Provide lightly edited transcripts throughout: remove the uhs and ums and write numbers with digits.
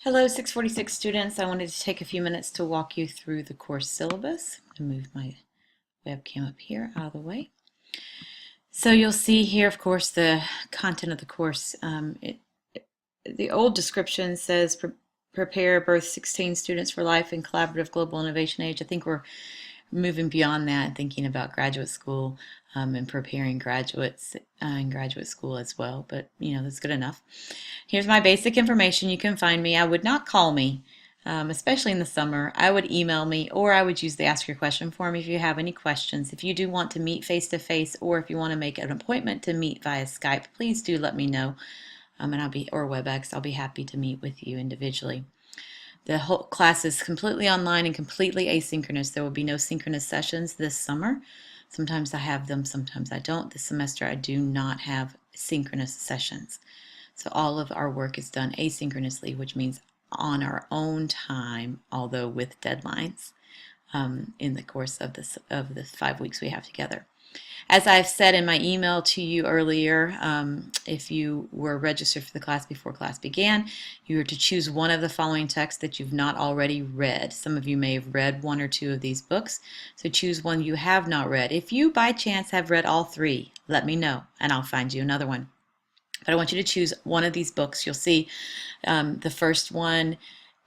Hello 646 students. I wanted to take a few minutes to walk you through the course syllabus. I'm going to move my webcam up here out of the way. So you'll see here, of course, the content of the course. The old description says prepare birth 16 students for life in collaborative global innovation age. I think we're moving beyond that and thinking about graduate school and preparing graduates in graduate school as well, but that's good enough. Here's my basic information. You can find me. I would not call me, especially in the summer. I would email me, or I would use the ask your question form if you have any questions. If you do want to meet face to face, or if you want to make an appointment to meet via Skype, please do let me know, and or WebEx. I'll be happy to meet with you individually. The whole class is completely online and completely asynchronous. There will be no synchronous sessions this summer. Sometimes I have them, sometimes I don't. This semester I do not have synchronous sessions. So all of our work is done asynchronously, which means on our own time, although with deadlines in the course of the 5 weeks we have together. As I've said in my email to you earlier, if you were registered for the class before class began, you were to choose one of the following texts that you've not already read. Some of you may have read one or two of these books, so choose one you have not read. If you by chance have read all three, let me know and I'll find you another one. But I want you to choose one of these books. You'll see the first one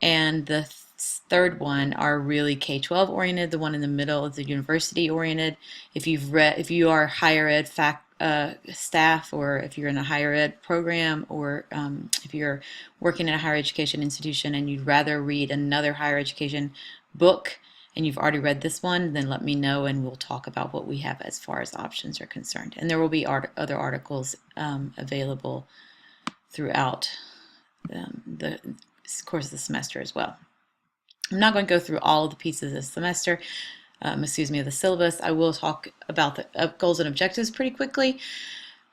and the third one are really K-12 oriented. The one in the middle is the university oriented. If you are higher ed staff, or if you're in a higher ed program, or if you're working in a higher education institution and you'd rather read another higher education book and you've already read this one, then let me know and we'll talk about what we have as far as options are concerned. And there will be other articles available throughout the course of the semester as well. I'm not going to go through all of the pieces this semester, of the syllabus. I will talk about the goals and objectives pretty quickly.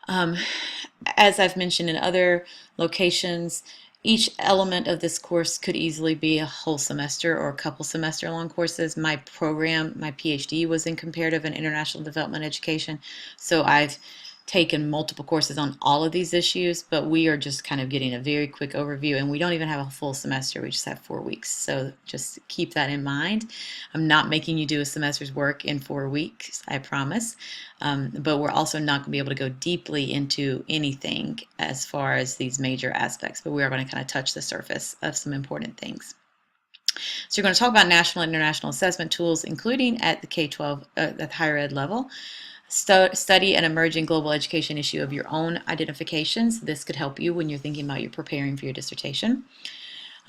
As I've mentioned in other locations, each element of this course could easily be a whole semester or a couple semester long courses. My program, my PhD, was in comparative and international development education, so I've taken multiple courses on all of these issues, but we are just kind of getting a very quick overview, and we don't even have a full semester. We just have 4 weeks, so just keep that in mind. I'm not making you do a semester's work in 4 weeks, I promise, but we're also not going to be able to go deeply into anything as far as these major aspects, but we are going to kind of touch the surface of some important things. So you're going to talk about national and international assessment tools, including at the K-12, at the higher ed level. Study an emerging global education issue of your own identifications. This could help you when you're thinking about preparing for your dissertation.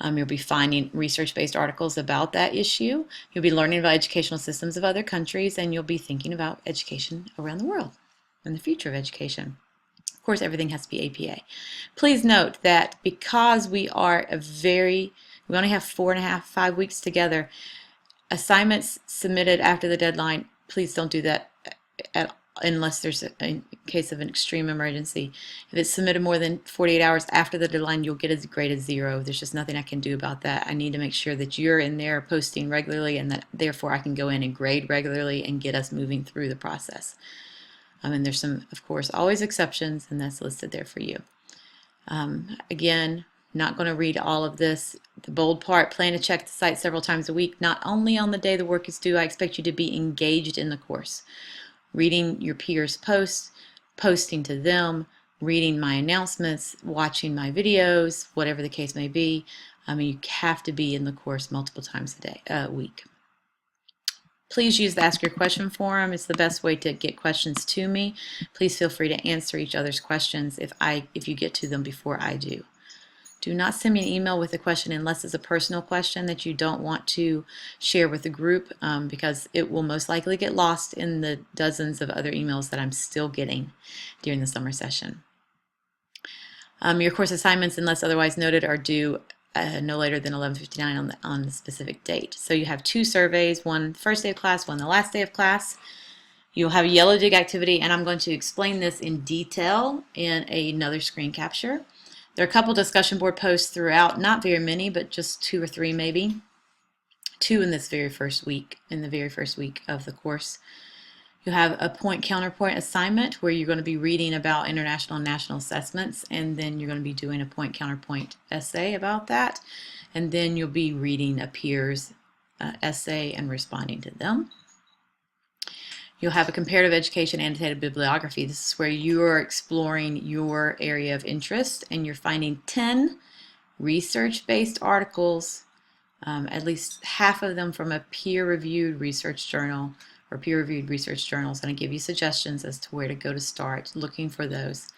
You'll be finding research-based articles about that issue. You'll be learning about educational systems of other countries, and you'll be thinking about education around the world and the future of education. Of course, everything has to be APA. Please note that because we only have 5 weeks together, assignments submitted after the deadline, please don't do that unless there's a case of an extreme emergency. If it's submitted more than 48 hours after the deadline, you'll get a grade of 0. There's just nothing I can do about that. I need to make sure that you're in there posting regularly, and that therefore I can go in and grade regularly and get us moving through the process. And there's some, of course, always exceptions, and that's listed there for you. Again, not going to read all of this. The bold part: plan to check the site several times a week, not only on the day the work is due. I expect you to be engaged in the course. Reading your peers' posts, posting to them, reading my announcements, watching my videos, whatever the case may be. You have to be in the course multiple times a week. Please use the Ask Your Question forum. It's the best way to get questions to me. Please feel free to answer each other's questions if you get to them before I do. Do not send me an email with a question unless it's a personal question that you don't want to share with the group, because it will most likely get lost in the dozens of other emails that I'm still getting during the summer session. Your course assignments, unless otherwise noted, are due no later than 11:59 on the specific date. So you have 2 surveys, one first day of class, one the last day of class. You'll have a yellow dig activity, and I'm going to explain this in detail in another screen capture. There are a couple discussion board posts throughout, not very many, but just 2 or 3 maybe. 2 in the very first week of the course. You'll have a point counterpoint assignment where you're going to be reading about international and national assessments, and then you're going to be doing a point counterpoint essay about that, and then you'll be reading a peer's essay and responding to them. You'll have a comparative education annotated bibliography. This is where you are exploring your area of interest and you're finding 10 research-based articles, at least half of them from a peer-reviewed research journal or peer-reviewed research journals, and I give you suggestions as to where to go to start looking for those.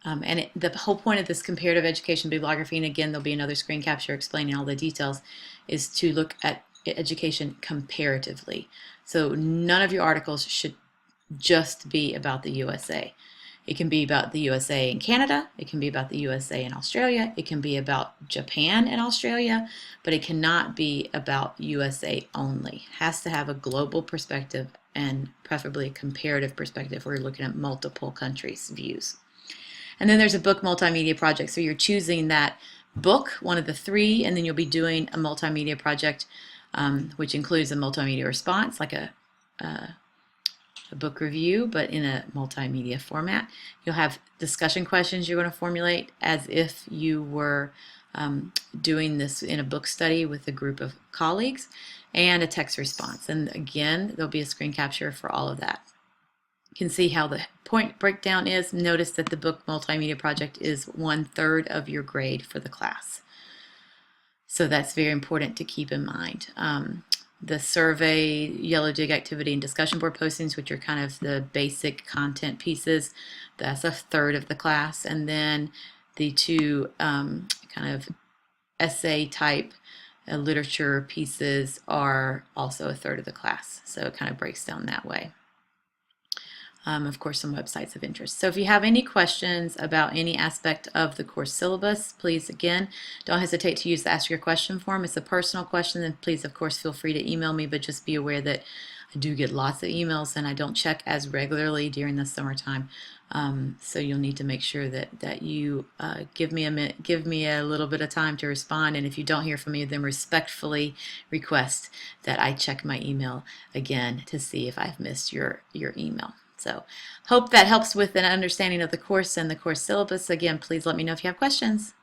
The whole point of this comparative education bibliography, and again there'll be another screen capture explaining all the details, is to look at education comparatively. So none of your articles should just be about the USA. It can be about the USA and Canada, it can be about the USA and Australia, it can be about Japan and Australia, but it cannot be about USA only. It has to have a global perspective and preferably a comparative perspective where you're looking at multiple countries' views. And then there's a book multimedia project. So you're choosing that book, one of the three, and then you'll be doing a multimedia project, which includes a multimedia response, like a book review, but in a multimedia format. You'll have discussion questions you're going to formulate as if you were doing this in a book study with a group of colleagues, and a text response. And again, there'll be a screen capture for all of that. You can see how the point breakdown is. Notice that the book multimedia project is 1/3 of your grade for the class. So that's very important to keep in mind. The survey, yellow dig activity, and discussion board postings, which are kind of the basic content pieces, that's 1/3 of the class. And then the two kind of essay type literature pieces are also 1/3 of the class. So it kind of breaks down that way. Of course, some websites of interest. So if you have any questions about any aspect of the course syllabus, please, again, don't hesitate to use the Ask Your Question form. It's a personal question, and please, of course, feel free to email me, but just be aware that I do get lots of emails, and I don't check as regularly during the summertime. So you'll need to make sure that you give me a little bit of time to respond, and if you don't hear from me, then respectfully request that I check my email again to see if I've missed your email. So hope that helps with an understanding of the course and the course syllabus. Again, please let me know if you have questions.